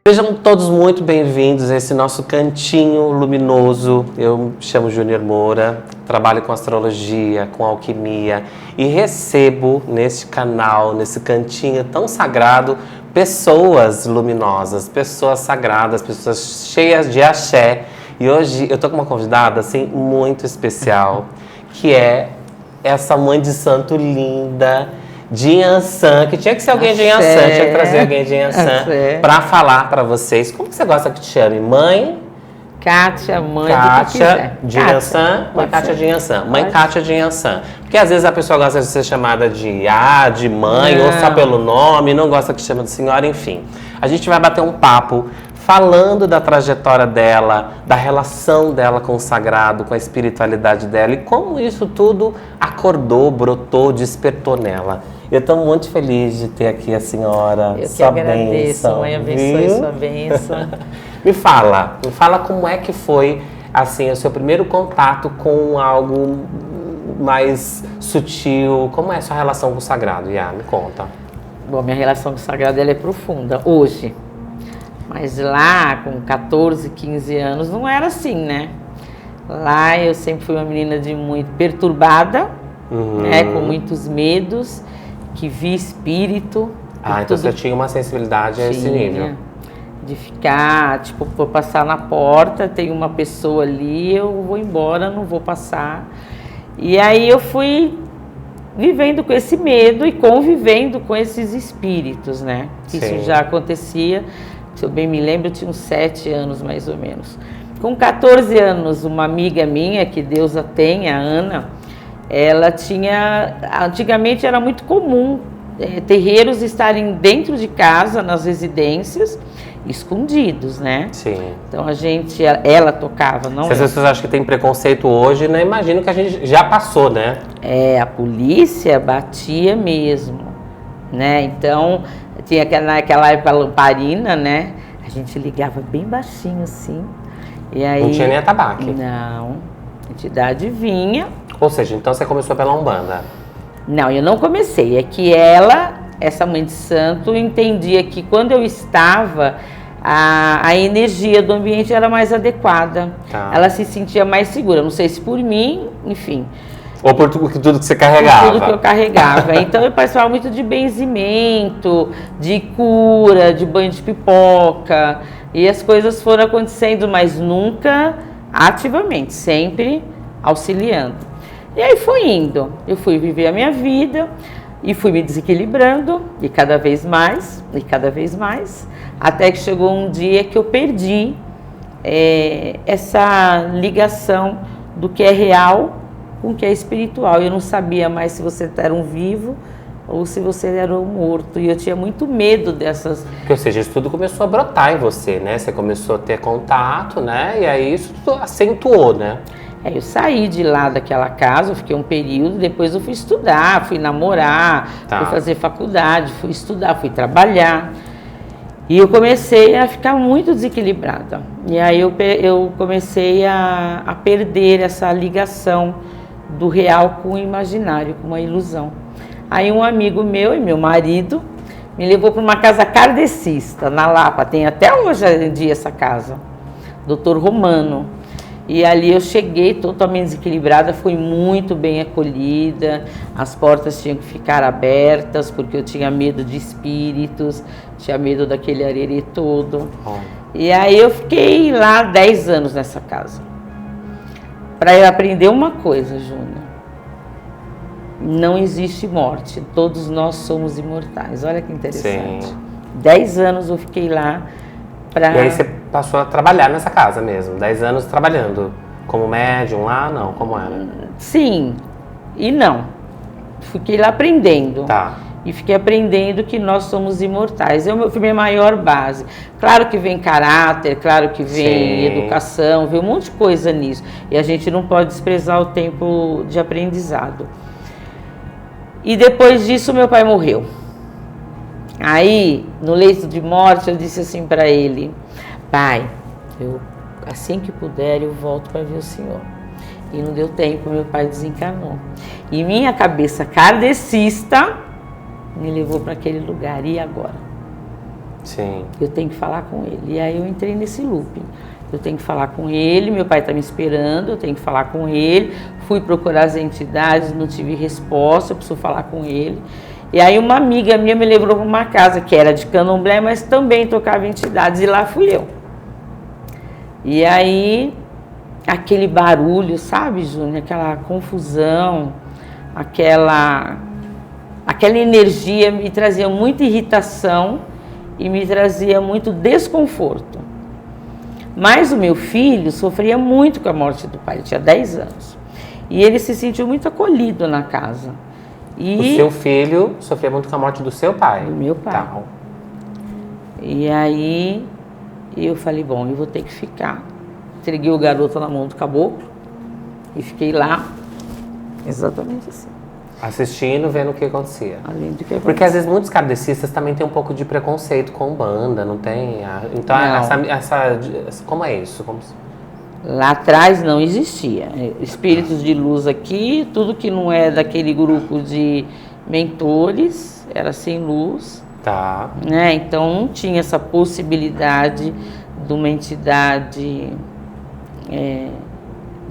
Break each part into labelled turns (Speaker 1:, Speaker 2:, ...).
Speaker 1: Sejam todos muito bem-vindos a esse nosso cantinho luminoso. Eu me chamo Júnior Moura, trabalho com astrologia, com alquimia e recebo neste canal, nesse cantinho tão sagrado, pessoas luminosas, pessoas sagradas, pessoas cheias de axé. E hoje eu tô com uma convidada assim muito especial, que é essa mãe de santo linda, de Yansan, que tinha que ser alguém de Yansan, tinha que trazer alguém de Yansan para falar para vocês. Como que você gosta que te chame? Mãe?
Speaker 2: Kátia, mãe
Speaker 1: Kátia de Yansan, mãe Kátia de Yansan, mãe Kátia de Yansan. Porque às vezes a pessoa gosta de ser chamada de de mãe, ou só pelo nome, não gosta que chama de senhora, enfim. A gente vai bater um papo falando da trajetória dela, da relação dela com o sagrado, com a espiritualidade dela e como isso tudo acordou, brotou, despertou nela. Eu estou muito feliz de ter aqui a senhora.
Speaker 2: Eu que agradeço, mãe, abençoe sua bênção.
Speaker 1: Me fala como é que foi assim, o seu primeiro contato com algo mais sutil, como é a sua relação com o sagrado, Iá? Me conta.
Speaker 2: Bom, minha relação com o sagrado ela é profunda, hoje. Mas lá, com 14, 15 anos, não era assim, né? Lá eu sempre fui uma menina de muito perturbada, né? Com muitos medos, que via espírito.
Speaker 1: Então você tinha uma sensibilidade a esse nível.
Speaker 2: De ficar, tipo, vou passar na porta, tem uma pessoa ali, eu vou embora, não vou passar. E aí eu fui vivendo com esse medo e convivendo com esses espíritos, né? Isso já acontecia. Se eu bem me lembro, eu tinha uns 7 anos, mais ou menos. Com 14 anos, uma amiga minha, que Deus a tem, a Ana, ela tinha... Antigamente era muito comum terreiros estarem dentro de casa, nas residências, escondidos, né?
Speaker 1: Sim.
Speaker 2: Então ela tocava, não?
Speaker 1: Se as pessoas acham que tem preconceito hoje, né? Imagino que a gente já passou, né?
Speaker 2: A polícia batia mesmo, né? Então... Tinha naquela época a lamparina, né? A gente ligava bem baixinho assim. E aí,
Speaker 1: não tinha nem atabaque?
Speaker 2: Não. A entidade vinha.
Speaker 1: Ou seja, então você começou pela Umbanda? Não,
Speaker 2: eu não comecei. É que essa mãe de santo, entendia que quando eu estava, a energia do ambiente era mais adequada.
Speaker 1: Tá.
Speaker 2: Ela se sentia mais segura. Não sei se por mim, enfim.
Speaker 1: Ou por tudo que você carregava?
Speaker 2: Tudo que eu carregava. Então eu participava muito de benzimento, de cura, de banho de pipoca. E as coisas foram acontecendo, mas nunca ativamente, sempre auxiliando. E aí foi indo. Eu fui viver a minha vida e fui me desequilibrando, e cada vez mais, até que chegou um dia que eu perdi essa ligação do que é real com o que é espiritual. Eu não sabia mais se você era um vivo ou se você era um morto. E eu tinha muito medo dessas...
Speaker 1: Ou seja, isso tudo começou a brotar em você, né? Você começou a ter contato, né? E aí isso tudo acentuou, né?
Speaker 2: Eu saí de lá daquela casa, eu fiquei um período, depois eu fui estudar, fui namorar, fui fazer faculdade, fui estudar, fui trabalhar. E eu comecei a ficar muito desequilibrada. E aí eu comecei a perder essa ligação do real com o imaginário, com uma ilusão. Aí um amigo meu e meu marido me levou para uma casa kardecista, na Lapa, tem até hoje em dia essa casa, Dr. Romano. E ali eu cheguei totalmente desequilibrada, fui muito bem acolhida, as portas tinham que ficar abertas, porque eu tinha medo de espíritos, tinha medo daquele arerê todo. E aí eu fiquei lá 10 anos nessa casa. Para eu aprender uma coisa, Júnior, não existe morte, todos nós somos imortais. Olha que interessante.
Speaker 1: Sim.
Speaker 2: 10 anos eu fiquei lá para...
Speaker 1: E aí você passou a trabalhar nessa casa mesmo, 10 anos trabalhando como médium lá, não? Como era?
Speaker 2: Sim e não. Fiquei lá aprendendo.
Speaker 1: Tá.
Speaker 2: E fiquei aprendendo que nós somos imortais. Foi minha maior base. Claro que vem caráter, claro que vem educação, vem um monte de coisa nisso. E a gente não pode desprezar o tempo de aprendizado. E depois disso, meu pai morreu. Aí, no leito de morte, eu disse assim para ele: pai, assim que puder, eu volto para ver o senhor. E não deu tempo, meu pai desencarnou. E minha cabeça kardecista me levou para aquele lugar. E agora?
Speaker 1: Sim.
Speaker 2: Eu tenho que falar com ele. E aí eu entrei nesse looping. Eu tenho que falar com ele, meu pai está me esperando, eu tenho que falar com ele. Fui procurar as entidades, não tive resposta, eu preciso falar com ele. E aí uma amiga minha me levou para uma casa que era de candomblé, mas também tocava entidades, e lá fui eu. E aí, aquele barulho, sabe, Júnior? Aquela confusão, aquela energia me trazia muita irritação e me trazia muito desconforto. Mas o meu filho sofria muito com a morte do pai, ele tinha 10 anos. E ele se sentiu muito acolhido na casa. E
Speaker 1: o seu filho sofria muito com a morte do seu pai?
Speaker 2: Do meu pai.
Speaker 1: Tá.
Speaker 2: E aí eu falei, bom, eu vou ter que ficar. Entreguei o garoto na mão do caboclo e fiquei lá, exatamente assim.
Speaker 1: Assistindo, vendo o que acontecia.
Speaker 2: Além do que acontecia.
Speaker 1: Porque às vezes muitos kardecistas também têm um pouco de preconceito com banda, não tem? Então, como é isso?
Speaker 2: Lá atrás não existia. Espíritos de luz aqui, tudo que não é daquele grupo de mentores, era sem luz.
Speaker 1: Tá.
Speaker 2: Né? Então não tinha essa possibilidade de uma entidade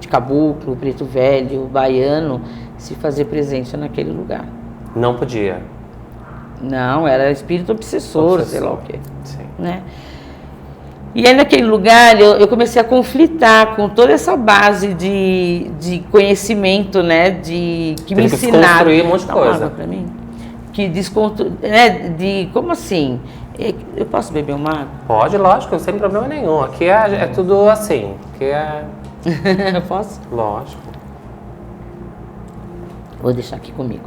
Speaker 2: de caboclo, preto velho, baiano, se fazer presente naquele lugar.
Speaker 1: Não podia?
Speaker 2: Não, era espírito obsessor, sei lá o quê.
Speaker 1: Sim.
Speaker 2: Né? E aí naquele lugar eu comecei a conflitar com toda essa base de conhecimento, né, que me ensinaram.
Speaker 1: Desconstruir um monte de coisa.
Speaker 2: Pra mim? Que né, como assim? Eu posso beber uma água?
Speaker 1: Pode, lógico, sem problema nenhum. Aqui é tudo assim. Aqui é...
Speaker 2: Posso?
Speaker 1: Lógico.
Speaker 2: Vou deixar aqui comigo.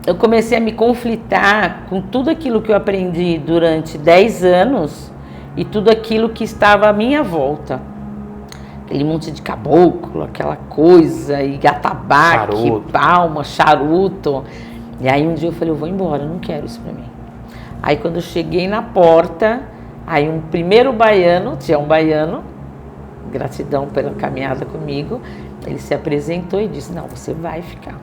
Speaker 2: Eu comecei a me conflitar com tudo aquilo que eu aprendi durante 10 anos e tudo aquilo que estava à minha volta. Aquele monte de caboclo, aquela coisa, e gatabaque, palma, charuto. E aí um dia eu falei, eu vou embora, eu não quero isso pra mim. Aí quando eu cheguei na porta, aí um primeiro baiano, tinha um baiano, gratidão pela caminhada comigo, ele se apresentou e disse, não, você vai ficar.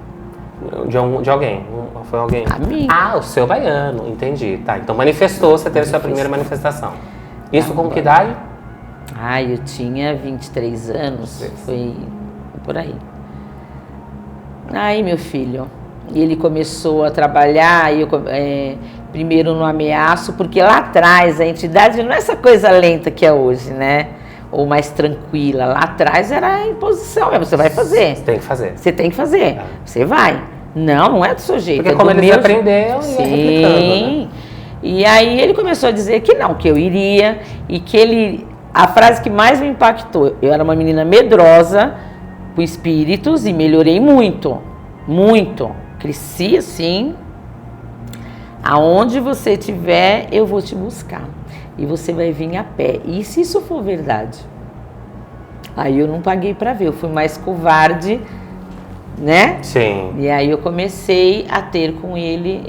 Speaker 1: De alguém? Foi alguém?
Speaker 2: A mim.
Speaker 1: Ah, o seu baiano, entendi. Tá, então manifestou, você teve sua primeira manifestação. Isso com que idade?
Speaker 2: Eu tinha 23 anos, foi por aí. Aí, meu filho, ele começou a trabalhar, primeiro no ameaço, porque lá atrás a entidade não é essa coisa lenta que é hoje, né? Ou mais tranquila. Lá atrás era a imposição, você vai fazer.
Speaker 1: Você tem que fazer.
Speaker 2: Você tem que fazer, você vai. Não é do seu jeito.
Speaker 1: Porque como eles aprenderam, ia replicando, né?
Speaker 2: E aí ele começou a dizer que não, que eu iria, e que a frase que mais me impactou, eu era uma menina medrosa, com espíritos, e melhorei muito, muito. Cresci assim, aonde você estiver, eu vou te buscar. E você vai vir a pé. E se isso for verdade? Aí eu não paguei para ver, eu fui mais covarde, né?
Speaker 1: Sim.
Speaker 2: E aí eu comecei a ter com ele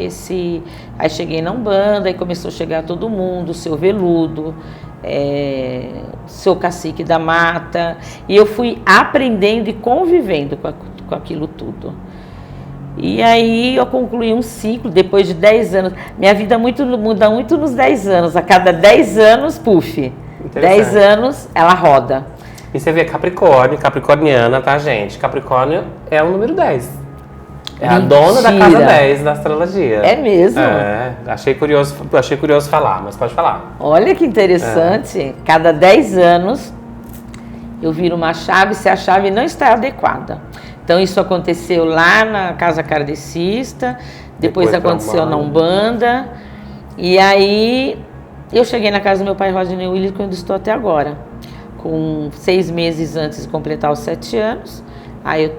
Speaker 2: Aí cheguei na Umbanda, aí começou a chegar todo mundo, o seu Veludo, seu Cacique da Mata. E eu fui aprendendo e convivendo com aquilo tudo. E aí eu concluí um ciclo, depois de 10 anos. Minha vida muda muito nos 10 anos. A cada 10 anos, 10 anos, ela roda.
Speaker 1: E você vê Capricórnio, capricorniana, tá, gente? Capricórnio é o número 10. É a dona da casa 10 da astrologia.
Speaker 2: É mesmo?
Speaker 1: Achei curioso falar, mas pode falar.
Speaker 2: Olha que interessante. Cada 10 anos eu viro uma chave se a chave não está adequada. Então isso aconteceu lá na casa kardecista, depois aconteceu na Umbanda, e aí eu cheguei na casa do meu pai Rodney Willis, onde estou até agora, com 6 meses antes de completar os 7 anos. Aí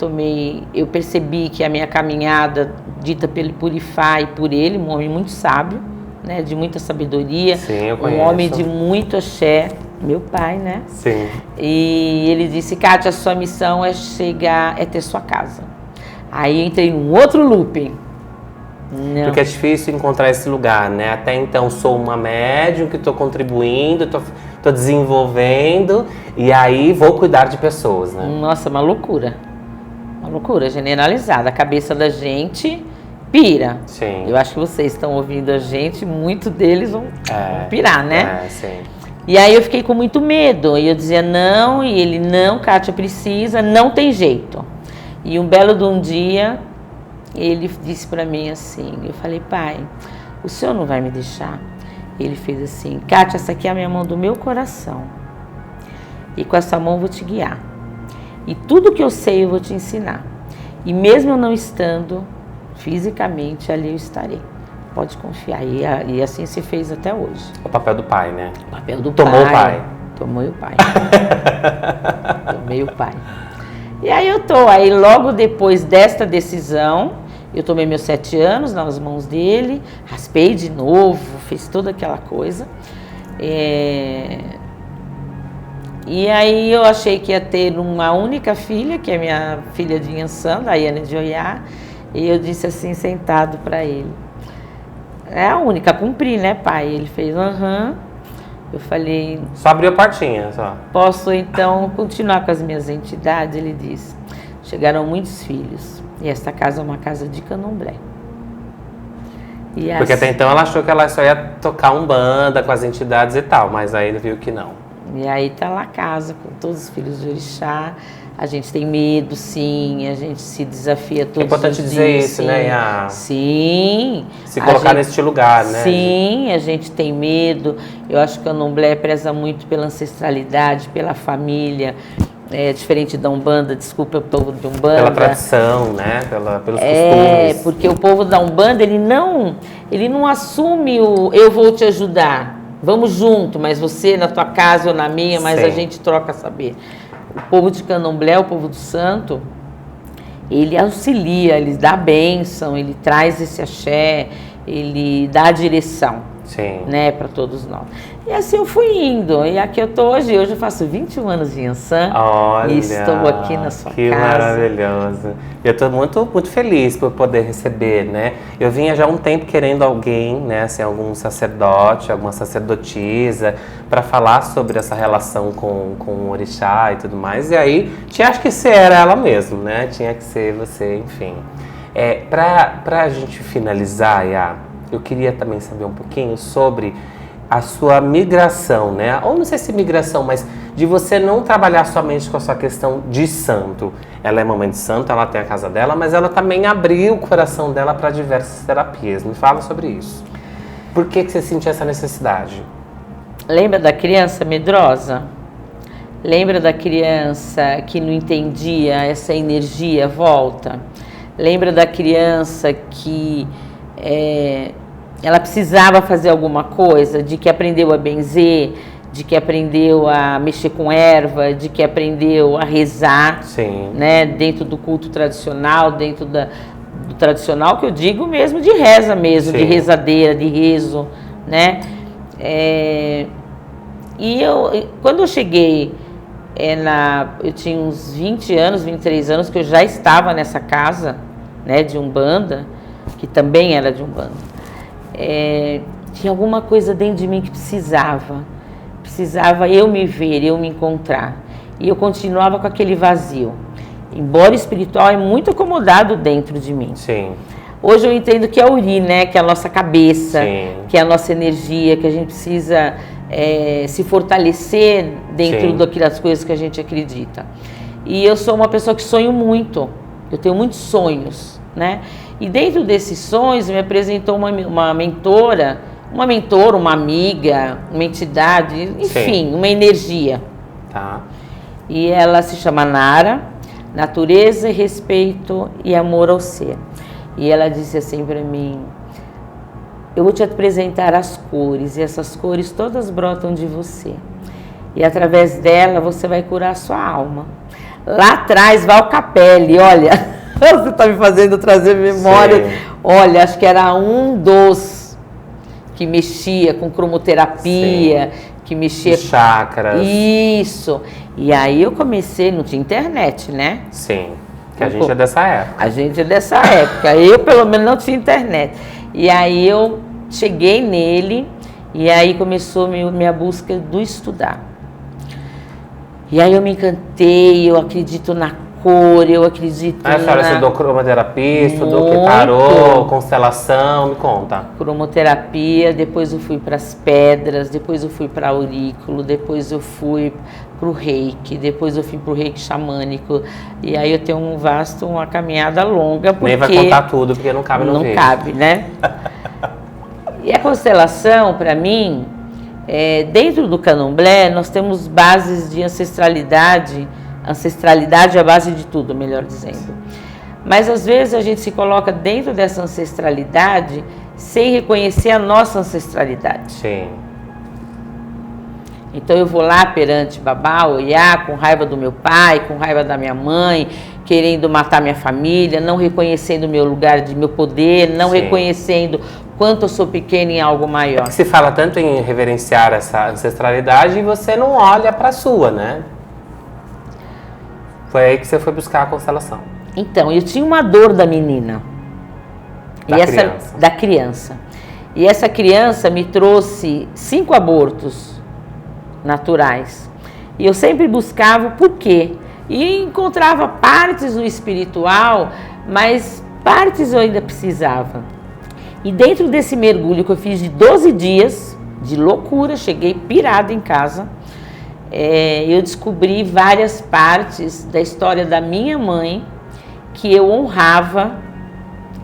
Speaker 2: eu percebi que a minha caminhada, dita pelo Purify, por ele, um homem muito sábio, né, de muita sabedoria,
Speaker 1: sim, eu conheço.
Speaker 2: Um homem de muito axé, meu pai, né?
Speaker 1: Sim.
Speaker 2: E ele disse, Kátia, a sua missão é ter sua casa. Aí entrei num outro looping. Não.
Speaker 1: Porque é difícil encontrar esse lugar, né? Até então sou uma médium que estou contribuindo, estou desenvolvendo, e aí vou cuidar de pessoas, né?
Speaker 2: Nossa, uma loucura generalizada. A cabeça da gente pira.
Speaker 1: Sim.
Speaker 2: Eu acho que vocês estão ouvindo a gente, muitos deles vão pirar, né?
Speaker 1: Sim.
Speaker 2: E aí eu fiquei com muito medo, e eu dizia não, e ele não, Kátia precisa, não tem jeito. E um belo de um dia, ele disse para mim assim, eu falei, pai, o senhor não vai me deixar? Ele fez assim, Kátia, essa aqui é a minha mão do meu coração, e com essa mão eu vou te guiar. E tudo que eu sei eu vou te ensinar. E mesmo eu não estando fisicamente, ali eu estarei. Pode confiar. E assim se fez até hoje.
Speaker 1: O papel do pai, né?
Speaker 2: O papel do
Speaker 1: Tomou
Speaker 2: pai.
Speaker 1: o pai.
Speaker 2: Tomou o pai. Tomei o pai. E aí eu tô. Aí logo depois desta decisão, eu tomei meus 7 anos nas mãos dele, raspei de novo, fiz toda aquela coisa. E aí eu achei que ia ter uma única filha, que é minha filha de Inhansã, Daiane de Oiá, e eu disse assim, sentado para ele, é a única, cumpri, né, pai? Ele fez, Eu falei...
Speaker 1: Só abriu a portinha, só.
Speaker 2: Posso, então, continuar com as minhas entidades? Ele disse, chegaram muitos filhos, e esta casa é uma casa de candomblé. E
Speaker 1: porque até então ela achou que ela só ia tocar umbanda com as entidades e tal, mas aí ele viu que não.
Speaker 2: E aí tá lá a casa com todos os filhos de orixá. A gente tem medo, sim, a gente se desafia todos os dias. É
Speaker 1: importante dizer isso, né, Iá?
Speaker 2: Sim.
Speaker 1: Se colocar neste lugar, né?
Speaker 2: Sim, a gente tem medo. Eu acho que o candomblé preza muito pela ancestralidade, pela família. É diferente da Umbanda, desculpa o povo de Umbanda.
Speaker 1: Pela tradição, né? Pelos costumes.
Speaker 2: Porque o povo da Umbanda, ele não assume o eu vou te ajudar. Vamos junto, mas você na tua casa ou na minha, mas
Speaker 1: Sim.
Speaker 2: a gente troca saber. O povo de Candomblé, o povo do santo, ele auxilia, ele dá a bênção, ele traz esse axé, ele dá a direção.
Speaker 1: Sim.
Speaker 2: Né, para todos nós. E assim eu fui indo, e aqui eu tô hoje eu faço 21 anos de Inhansã.
Speaker 1: Olha,
Speaker 2: e estou aqui na sua
Speaker 1: que
Speaker 2: casa.
Speaker 1: maravilhoso. Eu estou muito feliz por poder receber, né? Eu vinha já há um tempo querendo alguém, né, assim, algum sacerdote, alguma sacerdotisa, para falar sobre essa relação com o orixá e tudo mais. E aí, acho que ser era ela mesmo, né? Tinha que ser você, enfim. Pra gente finalizar, Iá, eu queria também saber um pouquinho sobre a sua migração, né? Ou não sei se migração, mas de você não trabalhar somente com a sua questão de santo. Ela é mamãe de santo, ela tem a casa dela, mas ela também abriu o coração dela para diversas terapias. Me fala sobre isso. Por que você sentiu essa necessidade?
Speaker 2: Lembra da criança medrosa? Lembra da criança que não entendia essa energia volta? Lembra da criança que ela precisava fazer alguma coisa, de que aprendeu a benzer, de que aprendeu a mexer com erva, de que aprendeu a rezar,
Speaker 1: Sim.
Speaker 2: Né, dentro do culto tradicional, dentro do tradicional que eu digo mesmo de reza mesmo,
Speaker 1: Sim.
Speaker 2: de rezadeira, de rezo, né? E quando eu cheguei, eu tinha uns 20 anos, 23 anos, que eu já estava nessa casa, né, de Umbanda, que também era de Umbanda. Tinha alguma coisa dentro de mim que precisava eu me ver, eu me encontrar, e eu continuava com aquele vazio, embora o espiritual é muito acomodado dentro de mim.
Speaker 1: Sim.
Speaker 2: Hoje eu entendo que é o Uri, né, que é a nossa cabeça,
Speaker 1: Sim.
Speaker 2: que é a nossa energia, que a gente precisa se fortalecer dentro das coisas que a gente acredita. E eu sou uma pessoa que sonho muito, eu tenho muitos sonhos, né? E dentro desses sonhos me apresentou uma mentora, uma amiga, uma entidade, enfim,
Speaker 1: Sim.
Speaker 2: uma energia.
Speaker 1: Tá.
Speaker 2: E ela se chama Nara, Natureza, Respeito e Amor ao Ser. E ela disse assim para mim, eu vou te apresentar as cores, e essas cores todas brotam de você. E através dela você vai curar a sua alma. Lá atrás, Val Capelli, olha, você está me fazendo trazer memória.
Speaker 1: Sim.
Speaker 2: Olha, acho que era um dos que mexia com cromoterapia,
Speaker 1: Sim.
Speaker 2: que mexia
Speaker 1: com chakras.
Speaker 2: Isso. E aí eu comecei, não tinha internet, né?
Speaker 1: Sim. Que a gente é dessa época.
Speaker 2: A gente é dessa época. Eu, pelo menos, não tinha internet. E aí eu cheguei nele, e aí começou minha busca do estudar. E aí eu me encantei, eu acredito na cor, eu acredito
Speaker 1: A senhora estudou cromoterapia, estudou que tarô, constelação, me conta.
Speaker 2: Cromoterapia, depois eu fui para as pedras, depois eu fui para aurículo, depois eu fui para o reiki, depois eu fui para o reiki xamânico, e aí eu tenho uma caminhada longa, porque...
Speaker 1: Nem vai contar tudo, porque não cabe no vídeo.
Speaker 2: Não cabe, né? E a constelação, para mim, dentro do candomblé, nós temos bases de ancestralidade é a base de tudo, melhor dizendo. Mas às vezes a gente se coloca dentro dessa ancestralidade sem reconhecer a nossa ancestralidade.
Speaker 1: Sim.
Speaker 2: Então eu vou lá perante Babá, Oiá, com raiva do meu pai, com raiva da minha mãe, querendo matar minha família, não reconhecendo o meu lugar, meu poder, não reconhecendo quanto eu sou pequena em algo maior.
Speaker 1: Se fala tanto em reverenciar essa ancestralidade e você não olha para a sua, né? Foi aí que você foi buscar a constelação.
Speaker 2: Então, eu tinha uma dor da menina. Da criança. E essa criança me trouxe 5 abortos naturais. E eu sempre buscava o porquê. E encontrava partes no espiritual, mas partes eu ainda precisava. E dentro desse mergulho que eu fiz de 12 dias, de loucura, cheguei pirada em casa, eu descobri várias partes da história da minha mãe que eu honrava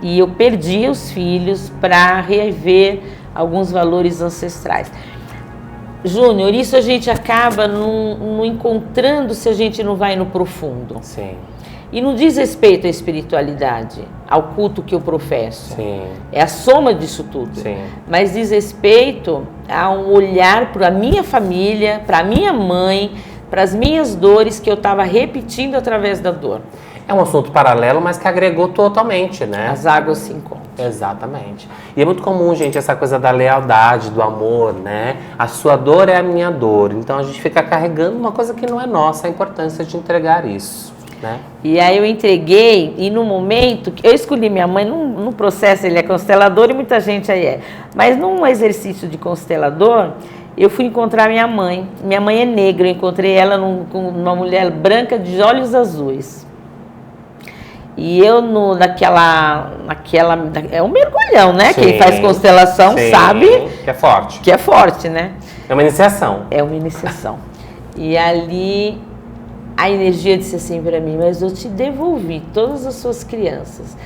Speaker 2: e eu perdia os filhos para rever alguns valores ancestrais. Júnior, isso a gente acaba não encontrando se a gente não vai no profundo.
Speaker 1: Sim.
Speaker 2: E não diz respeito à espiritualidade, ao culto que eu professo.
Speaker 1: Sim.
Speaker 2: É a soma disso tudo.
Speaker 1: Sim.
Speaker 2: Mas diz respeito a um olhar para a minha família, para a minha mãe, para as minhas dores que eu estava repetindo através da dor.
Speaker 1: É um assunto paralelo, mas que agregou totalmente, né?
Speaker 2: As águas se encontram.
Speaker 1: Exatamente. E é muito comum, gente, essa coisa da lealdade, do amor, né? A sua dor é a minha dor. Então a gente fica carregando uma coisa que não é nossa, a importância de entregar isso, né?
Speaker 2: E aí eu entreguei, e no momento que eu escolhi minha mãe, no processo ele é constelador e muita gente aí é. Mas num exercício de constelador, eu fui encontrar minha mãe. Minha mãe é negra, eu encontrei ela com uma mulher branca de olhos azuis. E eu é um mergulhão, né?
Speaker 1: Sim,
Speaker 2: quem faz constelação sabe
Speaker 1: que é forte.
Speaker 2: Que é forte, né?
Speaker 1: É uma iniciação.
Speaker 2: É uma iniciação. E ali a energia disse assim para mim: mas eu te devolvi todas as suas crianças,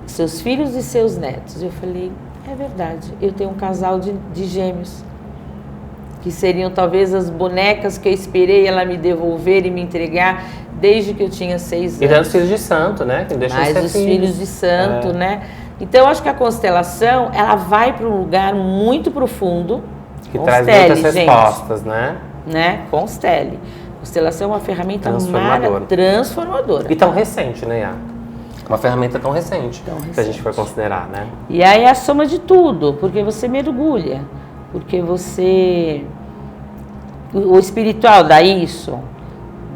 Speaker 2: seus filhos e seus netos. Eu falei: é verdade, eu tenho um casal de gêmeos, que seriam talvez as bonecas que eu esperei ela me devolver e me entregar desde que eu tinha 6 anos.
Speaker 1: E dando os filhos de santo, né? Que deixam
Speaker 2: mais
Speaker 1: de ser
Speaker 2: os filhos de santo, né? Então, eu acho que a constelação, ela vai para um lugar muito profundo.
Speaker 1: Que traz muitas respostas,
Speaker 2: né? Constele. Constelação é uma ferramenta transformadora.
Speaker 1: E tão recente, né, Iá? Uma ferramenta tão recente, se a gente for considerar, né?
Speaker 2: E aí é a soma de tudo, porque você mergulha, porque você... O espiritual dá isso?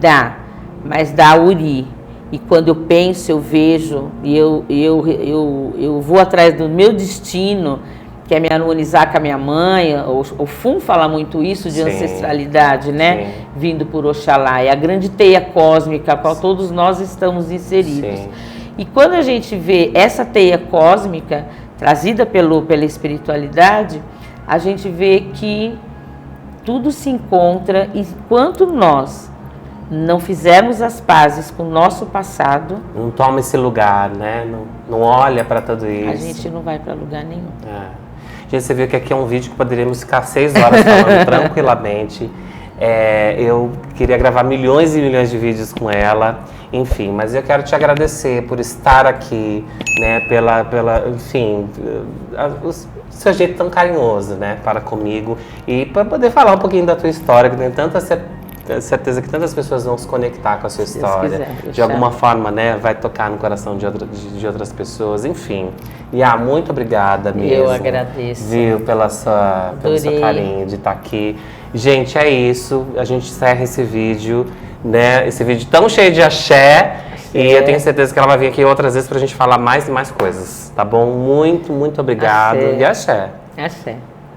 Speaker 2: Dá, mas dá uri. E quando eu penso, eu vejo, e eu vou atrás do meu destino, que é me harmonizar com a minha mãe. O Fum fala muito isso de ancestralidade, né? Sim. Vindo por Oxalá. É a grande teia cósmica a qual todos nós estamos inseridos. Sim. E quando a gente vê essa teia cósmica trazida pela espiritualidade, a gente vê que tudo se encontra, enquanto nós não fizermos as pazes com o nosso passado.
Speaker 1: Não toma esse lugar, né? Não olha para tudo isso.
Speaker 2: A gente não vai para lugar nenhum.
Speaker 1: Gente, você viu que aqui é um vídeo que poderíamos ficar 6 horas falando tranquilamente. Eu queria gravar milhões e milhões de vídeos com ela, enfim, mas eu quero te agradecer por estar aqui, né, enfim, o seu jeito tão carinhoso, né, para comigo, e para poder falar um pouquinho da tua história, que tem tanta certeza que tantas pessoas vão se conectar com a sua história, de alguma forma, né, vai tocar no coração de outras pessoas, enfim. Muito obrigada mesmo.
Speaker 2: Eu agradeço.
Speaker 1: Viu, pelo seu carinho de estar aqui. Gente, é isso. A gente encerra esse vídeo, né? Esse vídeo tão cheio de axé. E eu tenho certeza que ela vai vir aqui outras vezes pra gente falar mais e mais coisas, tá bom? Muito, muito obrigado. E axé.
Speaker 2: Axé.